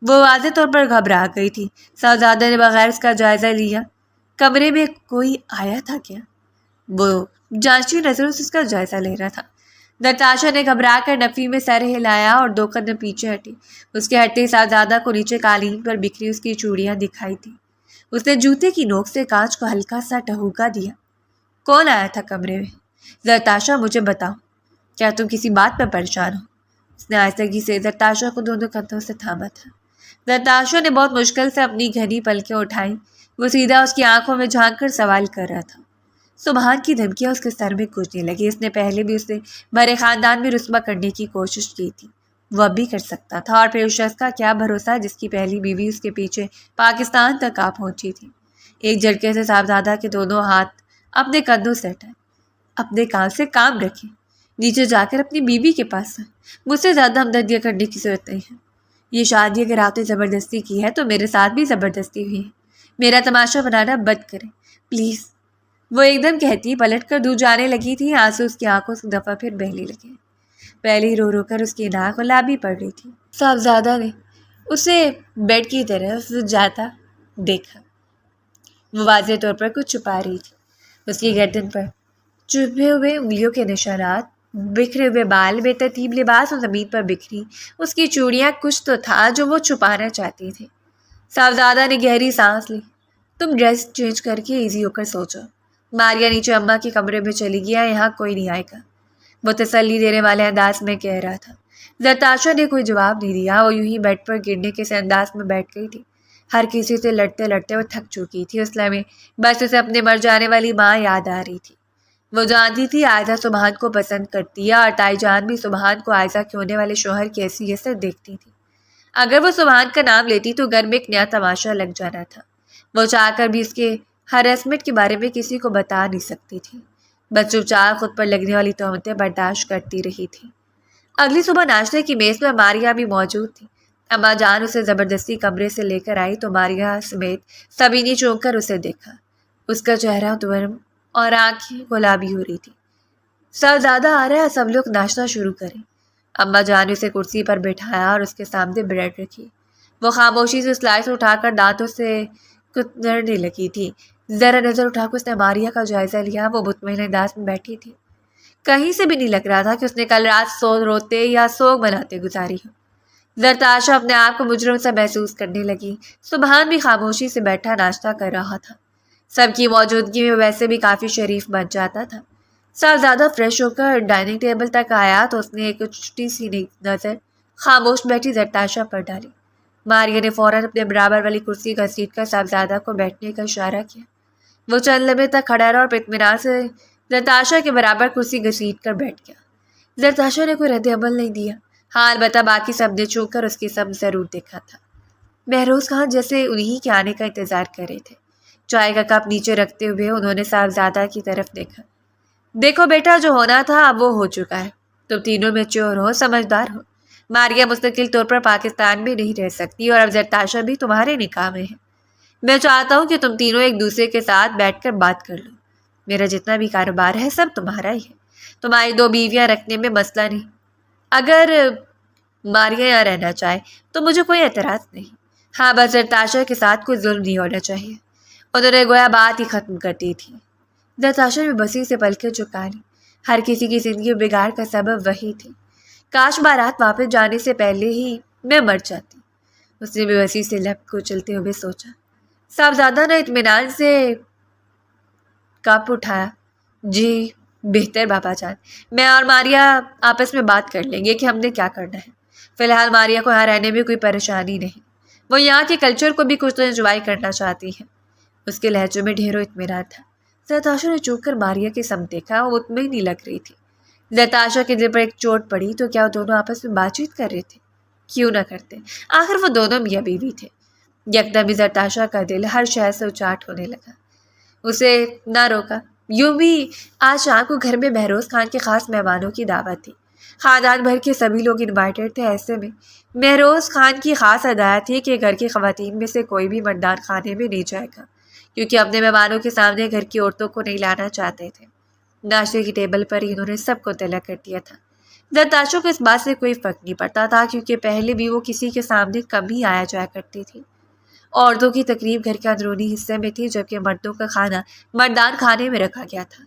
وہ واضح طور پر گھبرا گئی تھی۔ صاحبزادہ نے بغیر اس کا جائزہ لیا۔ کمرے میں کوئی آیا تھا کیا؟ وہ جانچی نظروں سے اس کا جائزہ لے رہا تھا۔ نتاشا نے گھبرا کر نفی میں سر ہلایا اور 2 قدم پیچھے ہٹی۔ اس کے ہٹتے صاحبزادہ کو نیچے قالین پر بکھری اس کی چوڑیاں دکھائی تھی۔ اس نے جوتے کی نوک سے کانچ کو ہلکا سا ٹہوکا دیا۔ کون آیا تھا کمرے میں؟ زرتاشا مجھے بتاؤ، کیا تم کسی بات پر پریشان ہو؟ اس نے آہستگی سے زرتاشا کو دونوں کندھوں سے تھاما تھا۔ زرتاشا نے بہت مشکل سے اپنی گھنی پلکیں اٹھائیں۔ وہ سیدھا اس کی آنکھوں میں جھانک کر سوال کر رہا تھا۔ سبحان کی دھمکیاں اس کے سر میں گونجنے لگی۔ اس نے پہلے بھی اسے بڑے خاندان میں رسوا کرنے کی کوشش کی تھی، وہ اب بھی کر سکتا تھا، اور پھر اس شخص کا کیا بھروسہ جس کی پہلی بیوی اس کے پیچھے پاکستان تک آ پہنچی تھی۔ ایک جھٹکے سے صاحبزادہ کے دونوں ہاتھ اپنے کندھوں سے ہٹائے۔ اپنے کام سے کام رکھیں، نیچے جا کر اپنی بیوی کے پاس ہیں۔ مجھ سے زیادہ ہمدردیاں کرنے کی ضرورت نہیں ہے۔ یہ شادی اگر آپ نے زبردستی کی ہے تو میرے ساتھ بھی زبردستی ہوئی ہے۔ میرا تماشا بنانا بند کریں پلیز۔ وہ ایک دم کہتی پلٹ کر دور جانے لگی تھی۔ آنسو اس کی آنکھوں سے دفعہ پھر بہنے لگے۔ پہلے رو رو کر اس کی ناک گلابی پڑ رہی تھی۔ صاحبزادہ نے اسے بیڈ کی طرف جاتا دیکھا۔ وہ واضح طور پر کچھ چھپا رہی تھی۔ اس کی گردن پر چبھے ہوئے انگلیوں کے نشانات، بکھرے ہوئے بال، بے ترتیب لباس اور زمین پر بکھری اس کی چوڑیاں، کچھ تو تھا جو وہ چھپانا چاہتی تھی۔ صاحبزادہ نے گہری سانس لی۔ تم ڈریس چینج کر کے ایزی ہو کر سو جاؤ۔ ماریا نیچے اماں کے کمرے میں چلی گیا، یہاں کوئی نہیں آئے گا، وہ تسلی دینے والے انداز میں کہہ رہا تھا۔ زرتاشا نے کوئی جواب نہیں دیا۔ وہ یوں ہی بیڈ پر گرنے کے سے انداز میں بیٹھ گئی تھی۔ ہر کسی سے لڑتے لڑتے وہ تھک چکی تھی۔ اس لمحے بس اسے اپنے مر جانے والی ماں یاد آ رہی تھی۔ وہ جانتی تھی عائزہ سبحان کو پسند کرتی ہے، اور تائی جان بھی سبحان کو عائزہ کے ہونے والے شوہر کی حیثیت سے دیکھتی تھی۔ اگر وہ سبحان کا نام لیتی تو گھر میں ایک نیا تماشا لگ جانا تھا۔ وہ چاہ کر بھی اس کے ہراسمنٹ کے بارے میں کسی کو بتا نہیں سکتی تھی، بس چپ چاپ خود پر لگنے والی تہمتیں برداشت کرتی رہی تھی۔ اگلی صبح ناشتے کی میز میں ماریا بھی موجود تھی۔ اماں جان اسے زبردستی کمرے سے لے کر آئی تو ماریا سمیت سبھی نے چونک کر اسے دیکھا۔ اس کا چہرہ نرم اور آنکھیں گلابی ہو رہی تھی۔ صاحبزادہ آ رہا ہے، سب لوگ ناشتہ شروع کریں۔ اماں جان نے اسے کرسی پر بٹھایا اور اس کے سامنے بریڈ رکھی۔ وہ خاموشی سے سلائس اٹھا کر دانتوں سے کترنے لگی تھی۔ ذرا نظر اٹھا کر اس نے ماریا کا جائزہ لیا۔ وہ مطمئن انداز میں بیٹھی تھی۔ کہیں سے بھی نہیں لگ رہا تھا کہ اس نے کل رات روتے یا سوگ مناتے گزاری ہو۔ زرتاشا اپنے آپ کو مجرم سا محسوس کرنے لگی۔ سبحان بھی خاموشی سے بیٹھا ناشتہ کر رہا تھا۔ سب کی موجودگی میں ویسے بھی کافی شریف بن جاتا تھا۔ صاحبزادہ فریش ہو کر ڈائننگ ٹیبل تک آیا تو اس نے ایک چھوٹی سی نظر خاموش بیٹھی زرتاشا پر ڈالی۔ ماریا نے فوراً اپنے برابر والی کرسی گھسیٹ کر صاحبزادہ کو بیٹھنے کا اشارہ کیا۔ وہ چند لمحے تک کھڑا رہا اور پھر اطمینان سے زرتاشا کے برابر کرسی گھسیٹ کر بیٹھ گیا۔ زرتاشا نے کوئی رد عمل نہیں دیا۔ ہاں البتہ باقی سب نے چھو کر اس کی سب ضرور دیکھا تھا۔ مہروز خان جیسے انہی کے آنے کا انتظار کر رہے تھے۔ چائے کا کپ نیچے رکھتے ہوئے انہوں نے صاحبزادہ کی طرف دیکھا۔ دیکھو بیٹا، جو ہونا تھا اب وہ ہو چکا ہے۔ تم تینوں میچور ہو، سمجھدار ہو۔ ماریا مستقل طور پر پاکستان میں نہیں رہ سکتی اور اب زرتاشا بھی تمہارے نکاح میں ہے۔ میں چاہتا ہوں کہ تم تینوں ایک دوسرے کے ساتھ بیٹھ کر بات کر لو۔ میرا جتنا بھی کاروبار ہے سب تمہارا ہی ہے۔ تمہاری 2 بیویاں رکھنے میں مسئلہ نہیں۔ اگر ماریا یہاں رہنا چاہے تو مجھے کوئی اعتراض نہیں۔ ہاں بس زرتاشا کے ساتھ کوئی ظلم نہیں ہونا چاہیے۔ انہوں نے گویا بات ہی ختم کر دی تھی۔ زرتاشا نے بسی سے پلکیں جھکا لی۔ ہر کسی کی زندگی بگاڑ کا سبب وہی تھی۔ کاش بارات واپس جانے سے پہلے ہی میں مر جاتی، اس نے بے بسی سے لب کچلتے ہوئے سوچا۔ صاحبزادہ نے اطمینان سے کپ اٹھایا۔ جی بہتر بابا جان، میں اور ماریا آپس میں بات کر لیں گے کہ ہم نے کیا کرنا ہے۔ فی الحال ماریا کو یہاں رہنے میں کوئی پریشانی نہیں، وہ یہاں کے کلچر کو بھی کچھ تو انجوائے کرنا چاہتی ہے۔ اس کے لہجے میں ڈھیروں اطمینان تھا۔ زرتاشا نے چوک کر ماریا کے سم دیکھا، وہ مطمئن نہیں لگ رہی تھی۔ زرتاشا کے دل پر ایک چوٹ پڑی تو کیا وہ دونوں آپس میں بات چیت کر رہے تھے؟ کیوں نہ کرتے، آخر وہ دونوں میاں بیوی تھے۔ یکدم ہی زرتاشا کا دل ہر شے سے اچاٹ ہونے لگا۔ اسے نہ روکا۔ یوں بھی آج شام کو گھر میں مہروز خان کے خاص مہمانوں کی دعوت تھی۔ خاندان بھر کے سبھی لوگ انوائٹڈ تھے۔ ایسے میں مہروز خان کی خاص ہدایت تھی کہ گھر کی خواتین میں سے کوئی بھی مردان خانے میں نہیں جائے گا، کیونکہ اپنے مہمانوں کے سامنے گھر کی عورتوں کو نہیں لانا چاہتے تھے۔ ناشتے کی ٹیبل پر ہی انہوں نے سب کو طلع کر دیا تھا۔ زرتاشو کو اس بات سے کوئی فرق نہیں پڑتا تھا، کیونکہ پہلے بھی وہ کسی کے سامنے کم ہی آیا جایا کرتی تھی۔ عورتوں کی تقریب گھر کے اندرونی حصے میں تھی، جبکہ مردوں کا کھانا مردان خانے میں رکھا گیا تھا۔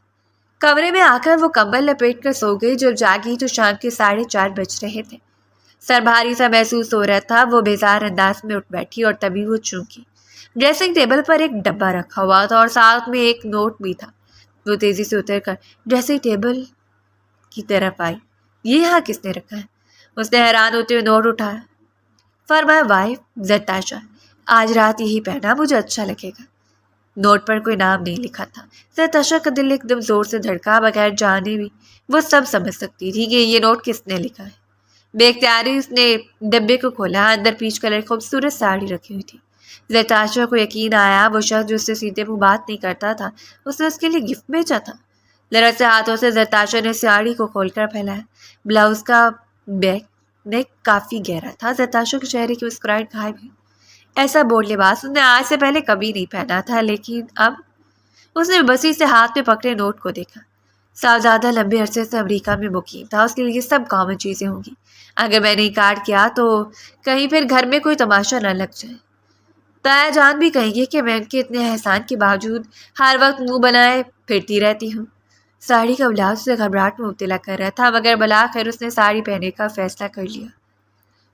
کمرے میں آ کر وہ کمبل لپیٹ کر سو گئی۔ جب جاگی تو شام کے 4:30 بج رہے تھے۔ سر بھاری سا محسوس ہو رہا تھا۔ وہ بیزار انداز میں اٹھ بیٹھی اور تبھی وہ چونکی ڈریسنگ ٹیبل پر ایک ڈبہ رکھا ہوا تھا اور ساتھ میں ایک نوٹ بھی تھا۔ وہ تیزی سے اتر کر ڈریسنگ ٹیبل کی طرف آئی۔ یہ یہاں کس نے رکھا ہے؟ اس نے حیران ہوتے ہوئے نوٹ اٹھایا۔ فار مائی وائف زرتاشا، آج رات یہی پہنا، مجھے اچھا لگے گا۔ نوٹ پر کوئی نام نہیں لکھا تھا۔ زرتاشا کا دل ایک دم زور سے دھڑکا، بغیر جانے بھی وہ سب سمجھ سکتی تھی کہ یہ نوٹ کس نے لکھا ہے۔ بے اختیاری اس نے ڈبے کو کھولا۔ اندر پیچ کلر خوبصورت ساڑی رکھی ہوئی تھی۔ زرتاشا کو یقین آیا وہ شخص جو اس سے سیدھے منہ بات نہیں کرتا تھا، اس نے اس کے لیے گفٹ بھیجا تھا۔ لرزتے ہاتھوں سے زرتاشا نے ساڑی کو کھول کر پھیلایا۔ بلاؤز کا بیک نیک کافی گہرا تھا۔ زرتاشا کے چہرے کی مسکراہٹ غائب ہوئی۔ ایسا بولڈ لباس اس نے آج سے پہلے کبھی نہیں پہنا تھا، لیکن اب اس نے بسی سے ہاتھ میں پکڑے نوٹ کو دیکھا۔ صاحبزادہ لمبے عرصے سے امریکہ میں مقیم تھا، اس کے لیے سب کامن چیزیں ہوں گی۔ اگر میں نے انکار کیا تو کہیں پھر گھر میں کوئی تماشا نہ لگ جائے۔ تایا جان بھی کہیں گے کہ میں ان کے اتنے احسان کے باوجود ہر وقت منہ بنائے پھرتی رہتی ہوں۔ ساڑی کا بلاؤز اسے گھبراہٹ میں مبتلا کر رہا تھا، مگر بلاخر اس نے ساڑی پہننے کا فیصلہ کر لیا۔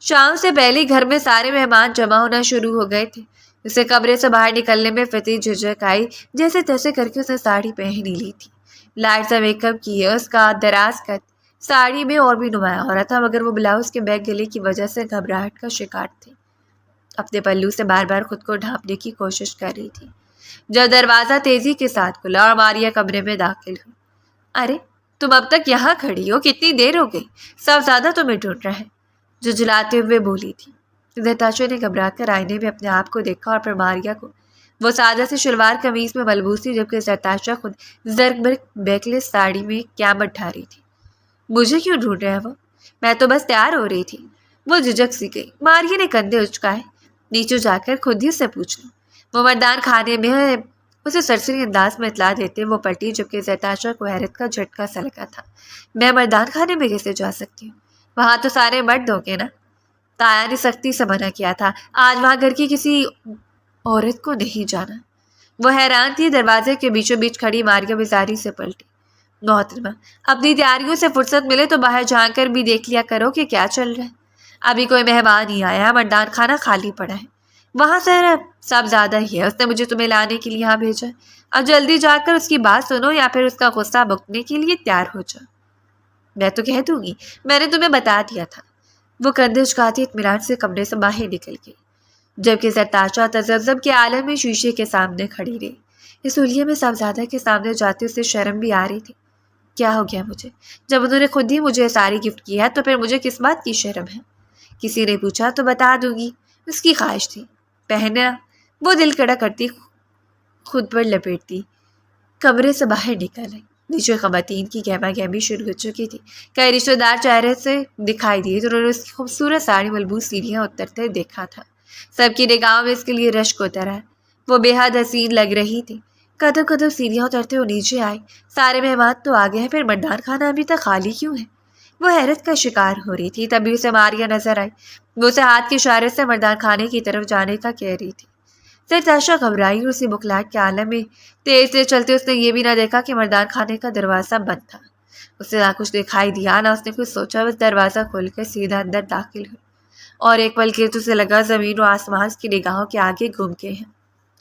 شام سے پہلے گھر میں سارے مہمان جمع ہونا شروع ہو گئے تھے۔ اسے کمرے سے باہر نکلنے میں فتح جھجک آئی۔ جیسے تیسے کر کے اس نے ساڑی پہن ہی لی تھی۔ لائٹ سا میک اپ کیے اس کا دراز قد ساڑی میں اور بھی نمایاں ہو رہا تھا، مگر وہ بلاؤز کے بیک گلے کی وجہ سے گھبراہٹ کا شکار تھی۔ اپنے پلو سے بار بار خود کو ڈھانپنے کی کوشش کر رہی تھی، جب دروازہ تیزی کے ساتھ کھلا اور ماریا کمرے میں داخل ہوئی۔ ارے تم اب تک یہاں کھڑی ہو، کتنی دیر ہو گئی؟ صاحبزادہ تمہیں ڈھونڈ رہا ہے، جھجلاتے ہوئے بولی تھی۔ زرتاشا نے گھبرا کر آئینے میں اپنے آپ کو دیکھا اور پھر ماریا کو۔ وہ سادہ سی شلوار قمیض میں ملبوس تھی، جبکہ زرتاشا خود زرق برق بیکلیس ساڑی میں قیامت ڈھا رہی تھی۔ مجھے کیوں ڈھونڈ رہا ہے وہ؟ میں تو بس تیار ہو رہی تھی۔ وہ جھجک سی گئی۔ ماریا نے کندھے اچکائے۔ نیچے جا کر خود ہی سے پوچھ لوں۔ وہ مردان خانے میں ہے، اسے سرسری انداز میں اطلاع دیتے وہ پلٹی، جبکہ زرتاشا کو حیرت کا جھٹکا سا لگا تھا۔ میں مردان خانے میں کیسے جا سکتی ہوں؟ وہاں تو سارے مرد ہوں گے نا؟ تایا نے سختی سے منع کیا تھا، آج وہاں گھر کی کسی عورت کو نہیں جانا۔ وہ حیران تھی۔ دروازے کے بیچوں بیچ کھڑی ماریا بیزاری سے پلٹی۔ محترمہ، اپنی تیاریوں سے فرصت ملے تو باہر جھانک کر بھی دیکھ لیا کرو کہ کیا چل رہا ہے۔ ابھی کوئی مہمان نہیں آیا، مردان خانہ خالی پڑا ہے۔ وہاں صاحبزادہ ہی ہے، اس نے مجھے تمہیں لانے کے لیے یہاں بھیجا۔ اب جلدی جا کر اس کی بات سنو یا پھر اس کا غصہ بکنے کے لیے تیار ہو جاؤ۔ میں تو کہہ دوں گی، میں نے تمہیں بتا دیا تھا۔ وہ کندھے اچکاتی اطمینان سے کمرے سے باہر نکل گئی، جبکہ زرتاشا تذبذب کے عالم میں شیشے کے سامنے کھڑی رہی۔ اس حلیے میں صاحبزادہ کے سامنے جاتے اسے شرم بھی آ رہی تھی۔ کیا ہو گیا مجھے؟ جب انہوں نے خود ہی مجھے ساری گفٹ کی ہے تو پھر مجھے کس بات کی شرم ہے؟ کسی نے پوچھا تو بتا دوں گی، اس کی خواہش تھی پہنا۔ وہ دل کڑا کرتی خود پر لپیٹتی کمرے سے باہر نکل آئی۔ نیچے خواتین کی گہما گہمی شروع ہو چکی تھی۔ کئی رشتہ دار چہرے سے دکھائی دیے تو انہوں نے اس کی خوبصورت ساڑی ملبوس سیڑھیاں اترتے دیکھا تھا۔ سب کی نگاہوں میں اس کے لیے رشک اتر آیا۔ وہ بے حد حسین لگ رہی تھی۔ قدم قدم سیڑھیاں اترتے وہ نیچے آئی۔ سارے مہمان تو آ گئے ہیں، پھر مردان خانہ ابھی تک خالی کیوں ہے؟ وہ حیرت کا شکار ہو رہی تھی۔ تبھی اسے ماریا نظر آئی۔ وہ اسے ہاتھ کے اشارے سے مردان خانے کی طرف جانے کا کہہ رہی تھی۔ زرتاشا گھبرائی اور اسی بکھلاہٹ کے عالم میں تیز تیز چلتے اس نے یہ بھی نہ دیکھا کہ مردان خانے کا دروازہ بند تھا۔ اسے نہ کچھ دکھائی دیا نہ اس نے کچھ سوچا، بس دروازہ کھول کر سیدھا اندر داخل ہوئی اور ایک پل کے تو اسے لگا زمین و آسمان کی نگاہوں کے آگے گم گئے ہیں۔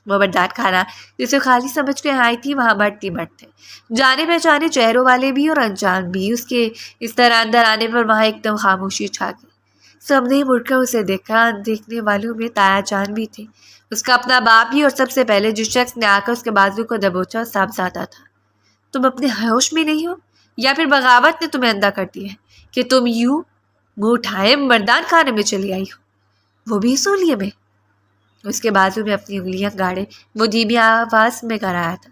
وہ مردان خانہ جسے خالی سمجھ کے آئی تھی وہاں مرد ہی مرد تھے، جانے پہچانے چہروں والے بھی اور انجان بھی۔ اس کے اس طرح اندر آنے پر وہاں ایک دم خاموشی چھا گئی۔ سب نے مڑ کر اسے دیکھا۔ دیکھنے والوں میں تایا جان بھی تھے، اس کا اپنا باپ بھی، اور سب سے پہلے جس شخص نے آ کر اس کے بازو کو دبوچا صاحبزادہ تھا۔ تم اپنے ہوش میں نہیں ہو یا پھر بغاوت نے تمہیں اندھا کر دیا ہے کہ تم یوں منہ اٹھائے مردان خانے میں چلی آئی ہو، وہ بھی اس حلیے میں؟ اس کے بازو میں اپنی انگلیاں گاڑے وہ دھیمی آواز میں کہہ رہا تھا،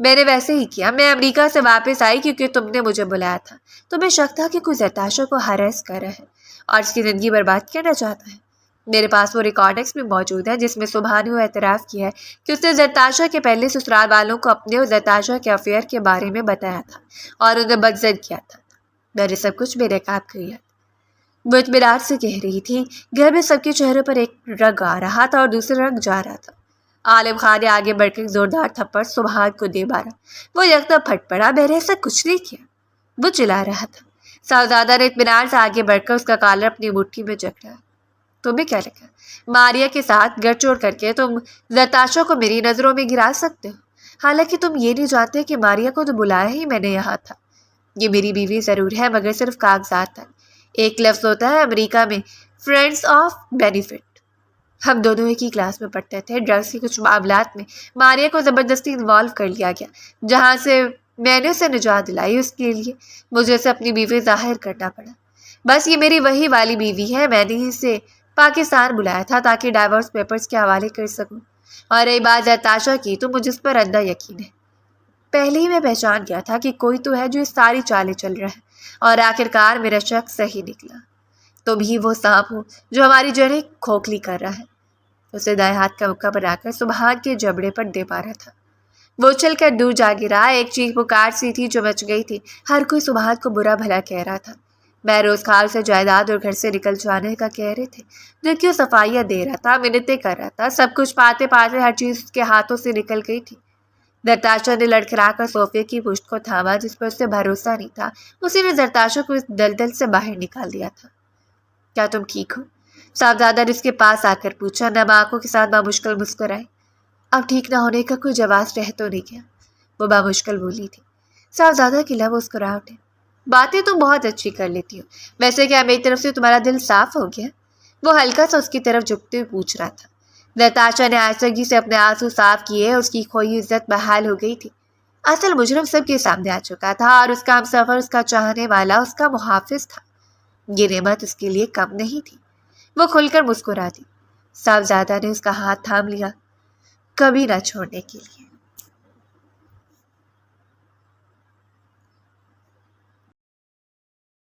میں نے ویسے ہی کیا. میں امریکہ سے واپس آئی کیونکہ تم نے مجھے بلایا تھا. تمہیں شک تھا کہ کوئی زرتاشا کو ہراس کر رہا ہے اور اس کی زندگی برباد کرنا چاہتا ہے. میرے پاس وہ ریکارڈنگس بھی موجود ہیں جس میں سبحا نے وہ اعتراف کیا ہے کہ اس نے زرتاشا کے پہلے سسرال والوں کو اپنے اور زرتاشا کے افیئر کے بارے میں بتایا تھا اور انہیں بدزن کیا تھا. میں نے سب کچھ میرے قاب کیا. وہ اطمینان سے کہہ رہی تھی. گھر میں سب کے چہروں پر ایک رنگ آ رہا تھا اور دوسرا رنگ جا رہا تھا. عالم خان نے آگے بڑھ کر زوردار تھپڑ سبحان کو دے مارا. وہ یکدم پھٹ پڑا. میں نے ایسا کچھ نہیں کیا. وہ چلا رہا تھا. صاحبزادہ نے اطمینان سے آگے بڑھ کر اس کا کالر اپنی مٹھی میں جکڑا. تمہیں کیا لگا ماریا کے ساتھ گٹجوڑ کر کے تم زرتاشا کو میری نظروں میں گرا سکتے ہو؟ حالانکہ تم یہ نہیں جانتے کہ ماریا کو تو بلایا ہی میں نے یہاں تھا. یہ میری بیوی ضرور ہے مگر صرف کاغذات تک. ایک لفظ ہوتا ہے امریکہ میں فرینڈس آف بینیفٹ. ہم دونوں ایک ہی کلاس میں پڑھتے تھے. ڈرگس کے کچھ معاملات میں ماریا کو زبردستی انوالو کر لیا گیا. جہاں سے میں نے اسے نجات دلائی اس کے لیے مجھے اسے اپنی بیوی ظاہر کرنا پڑا. بس یہ میری وہی والی بیوی ہے. میں نے اسے پاکستان بلایا تھا تاکہ ڈائیورس پیپرز کے حوالے کر سکوں. اور رہی بات زرتاشا کی تو مجھے اس پر اندھا یقین ہے. پہلے ہی میں پہچان گیا تھا کہ کوئی تو ہے جو اس ساری چالیں چل رہا ہے اور آخرکار میرا شک صحیح نکلا. تم ہی وہ سانپ ہو جو ہماری جڑیں کھوکھلی کر رہا ہے. اسے دائیں ہاتھ کا مکہ بنا کر سبحان کے جبڑے پر دے پا رہا تھا. وہ چل کر دور جا گرا. ایک چیخ پکار سی تھی جو مچ گئی تھی. ہر کوئی سبحان کو برا بھلا کہہ رہا تھا. بہروز خال سے جائیداد اور گھر سے نکل جانے کا کہہ رہے تھے. جو کیوں صفائیاں دے رہا تھا منتیں کر رہا تھا. سب کچھ پاتے پاتے ہر چیز اس کے ہاتھوں سے نکل گئی تھی. زرتاشا نے لڑکھڑا کر صوفے کی پشت کو تھاما جس پر اسے بھروسہ نہیں تھا. اسی نے زرتاشا کو اس دلدل سے باہر نکال دیا تھا. کیا تم ٹھیک ہو؟ صاحبزادہ نے اس کے پاس آ کر پوچھا. نم آنکھوں کے ساتھ بامشکل مسکرائی. اب ٹھیک نہ ہونے کا کوئی جواز رہ تو نہیں گیا؟ وہ بامشکل بولی تھی. صاحبزادہ کی لب مسکرا اٹھے. باتیں تم بہت اچھی کر لیتی ہو. ویسے کیا میری طرف سے تمہارا دل صاف ہو گیا؟ وہ ہلکا سا اس کی طرف جھکتے ہوئے پوچھ رہا تھا. زرتاشا نے آہستگی سے اپنے آنسو صاف کیے. اس کی کھوئی عزت بحال ہو گئی تھی. اصل مجرم سب کے سامنے آ چکا تھا اور اس کا ہم سفر اس کا چاہنے والا اس کا محافظ تھا. یہ نعمت اس کے لیے کم نہیں تھی. وہ کھل کر مسکرا دی. صاحبزادہ نے اس کا ہاتھ تھام لیا. کبھی نہ چھوڑنے کے لیے.